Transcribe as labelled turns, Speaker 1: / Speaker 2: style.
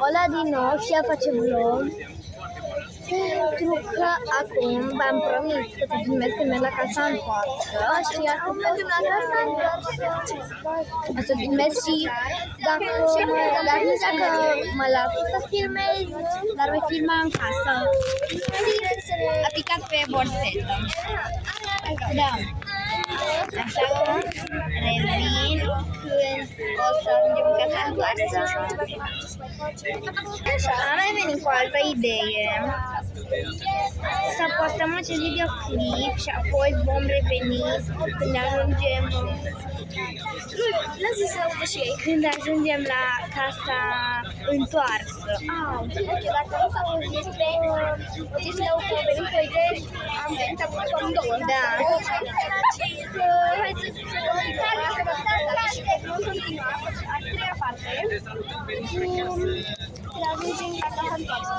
Speaker 1: Ola din nou și ea face vlog. Pentru că acum v-am promis că să filmez când merg la casa întoarsă și acum mergem la casa întoarsă. O să filmez și dacă mă lasă să filmez, dar voi filma în casă. A picat pe borsetă. Da. Așa că revin când o să ajungem în casa întoarsă. Am mai venit cu o altă idee. Să postăm acest videoclip și apoi vom reveni când ajungem. Lasă să audă și ei. Când ajungem la casa întoarsă. Dacă nu s-au auzit pe au venit cu o idee, am venit acum cu două. Da. Hai să vom continua a treia parte. Când ajungem la casa întoarsă.